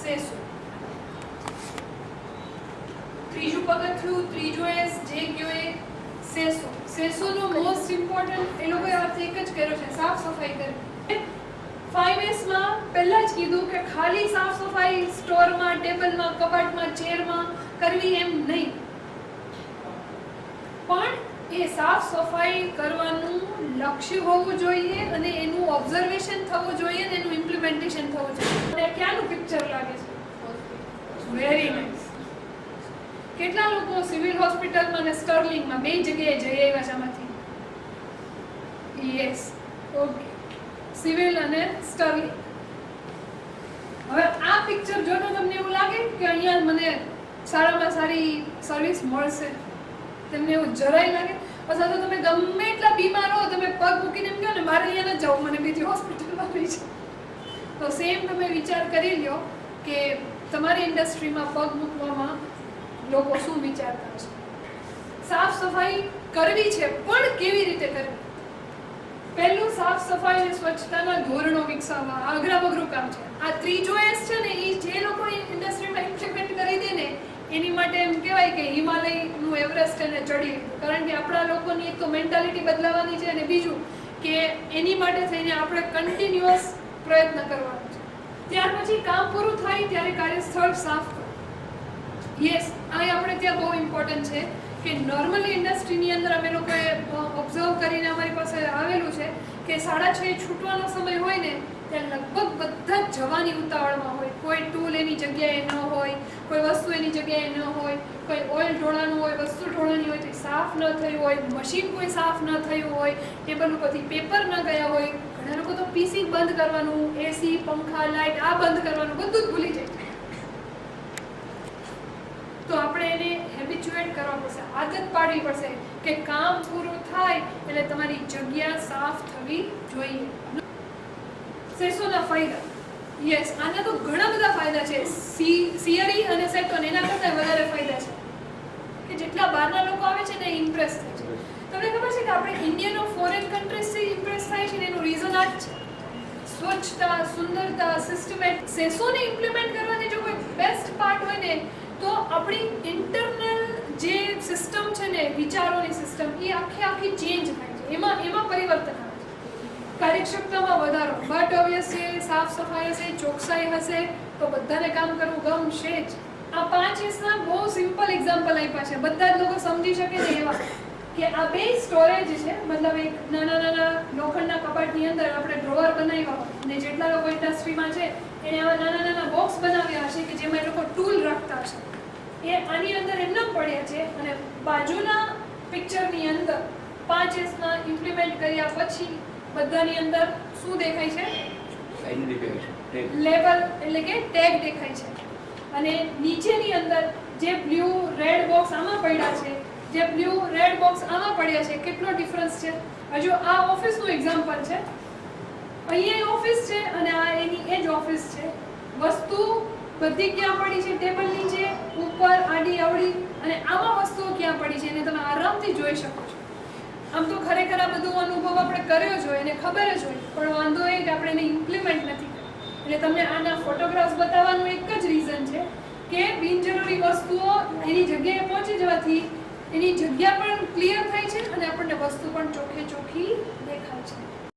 સેસો. ત્રીજું પગથિયું, ત્રીજો એસ, જે કયો એ સેસો. સેસોનો મોસ્ટ ઇમ્પોર્ટન્ટ એ લોકોએ અર્થ એક જ કર્યો છે, સાફ સફાઈ કરવી. 5S માં પહેલા જ કીધું કે ખાલી સાફ સફાઈ સ્ટોરમાં, ટેબલમાં, કબાટમાં, ચેરમાં કરવી એમ નહીં, પણ એ સાફ સફાઈ કરવાનું લક્ષ્ય હોવું જોઈએ અને એનું ઓબ્ઝર્વેશન થવું જોઈએ અને એનું ઇમ્પ્લિમેન્ટેશન થવું જોઈએ. અને ક્યાંનું પિક્ચર લાગે છે? Very nice. કેટલા લોકો સિવિલ હોસ્પિટલમાં અને સ્ટર્લિંગમાં બે જગ્યાએ જઈ આવ્યા છે આમાંથી? Yes, okay. સિવિલ અને સ્ટર્લિંગ. હવે આ પિક્ચર જોઈને તમને એવું લાગે કે અહીંયા મને સારામાં સારી સર્વિસ મળશે? તમને એવું જરાય લાગે? અથવા તો તમે ગમે એટલા બીમાર હો, તમે પગ મૂકીને એમ કહો ને મારે અહીંયા ન જવું, મને બીજી હોસ્પિટલમાં લઈ જાઓ, તો સેમ તમે વિચાર કરી લ્યો કે તમારી ઇન્ડસ્ટ્રીમાં પગ મૂકવામાં લોકો શું વિચારતા હશે. સાફ સફાઈ કરવી છે, પણ કેવી રીતે કરવી? પહેલું, સાફ સફાઈ અને સ્વચ્છતાના ધોરણો વિકસાવવા. અઘરાબઘરું કામ છે. આ ત્રીજો એસ છે ને, એ જે લોકો ઇન્ડસ્ટ્રીમાં ઇમ્પ્લિમેન્ટ કરી દે ને એની માટે એમ કહેવાય કે હિમાલયનું એવરેસ્ટ એને ચડી લીધું. કારણ કે આપણા લોકોની એક તો મેન્ટાલિટી બદલાવાની છે અને બીજું કે એની માટે થઈને આપણે કન્ટિન્યુઅસ પ્રયત્ન કરવાનો છે. ત્યાર પછી કામ પૂરું થાય ત્યારે કાર્યસ્થળ સાફ કરો. યસ, આ આપણે ત્યાં બહુ ઇમ્પોર્ટન્ટ છે કે નોર્મલી ઇન્ડસ્ટ્રીની અંદર અમે લોકોએ ઓબ્ઝર્વ કરીને અમારી પાસે આવેલું છે કે 6:30 છૂટવાનો સમય હોય ને ત્યાં લગભગ બધા જ જવાની ઉતાવળમાં હોય. કોઈ ટૂલ એની જગ્યાએ ન હોય, કોઈ વસ્તુ એની જગ્યાએ ન હોય, કોઈ ઓઇલ ઢોળાનું હોય, વસ્તુ ઢોળાની હોય તો સાફ ન થયું હોય, મશીન કોઈ સાફ ન થયું હોય, ટેબલ ઉપરથી પેપર ન ગયા હોય. ઘણા લોકો તો પીસી બંધ કરવાનું, એસી, પંખા, લાઇટ આ બંધ કરવાનું બધું જ ભૂલી જાય. તો આપણે એને હેબિચ્યુએટ કરવા પડશે, આદત પાડવી પડશે કે કામ પૂરું થાય એટલે તમારી જગ્યા સાફ થવી જોઈએ. સેસોના ફાયદા. યસ, આના તો ઘણા બધા ફાયદા છે. સિયરી અને સેટોન એના કરતાં વધારે ફાયદા છે કે જેટલા બહારના લોકો આવે છે ને ઇમ્પ્રેસ થાય છે. તમને ખબર છે કે આપણે ઇન્ડિયનો ફોરેન કન્ટ્રીઝથી ઇમ્પ્રેસ થાય છે ને એનું રીઝન આ જ છે. સ્વચ્છતા, સુંદરતા, સિસ્ટમેટિક. સેસોને ઇમ્પ્લિમેન્ટ કરવાની જો કોઈ બેસ્ટ પાર્ટ હોય ને તો આપણી ઇન્ટરનલ જે સિસ્ટમ છે ને, વિચારોની સિસ્ટમ, એ આખી ચેન્જ થાય છે. એમાં પરિવર્તન આવે છે. કાર્યક્ષમતામાં વધારો. બટ ઓબ્વિયસલી સાફ સફાઈ હશે, ચોકસાઈ હશે તો બધાને કામ કરવું ગમશે જ. આ 5Sના બહુ સિમ્પલ એક્ઝામ્પલ આપ્યા છે, બધા જ લોકો સમજી શકે ને એવા કે આ બે સ્ટોરેજ છે. મતલબ એક નાના લોખંડના કબાટની અંદર આપણે ડ્રોવર બનાવ્યા હોય અને જેટલા લોકો ઇન્ડસ્ટ્રીમાં છે એને આવા નાના બોક્સ બનાવ્યા હશે કે જેમાં એ લોકો ટૂલ રાખતા હશે. એ આની અંદર એમના પડ્યા છે અને બાજુના પિક્ચરની અંદર 5Sના ઇમ્પ્લિમેન્ટ કર્યા પછી બધાની અંદર શું દેખાય છે? લેબલ એટલે કે ટેગ દેખાય છે. અને નીચેની અંદર જે બ્લુ રેડ બોક્સ આમાં પડ્યા છે, જે બ્લુ રેડ બોક્સ આમાં પડ્યા છે, કેટલો ડિફરન્સ છે. હજુ આ ઓફિસનું એક્ઝામ્પલ છે. અહીંયા ઓફિસ છે અને આ એની એ જ ઓફિસ છે. વસ્તુ બધી ક્યાં પડી છે? ટેબલ નીચે, ઉપર, આડી અવળી. અને આમાં વસ્તુઓ ક્યાં પડી છે એને તમે આરામથી જોઈ શકો છો. આમ તો ખરેખર આ બધું અનુભવ આપણે કર્યો જ હોય એને ખબર જ હોય, પણ વાંધો એ કે આપણે એને ઇમ્પ્લિમેન્ટ નથી કર્યું. એટલે તમને આના ફોટોગ્રાફ્સ બતાવવાનું એક જ રીઝન છે કે બિનજરૂરી વસ્તુઓ એની જગ્યાએ પહોંચી જવાથી એની જગ્યા પણ ક્લિયર થાય છે અને આપણને વસ્તુ પણ ચોખ્ખી દેખાય છે.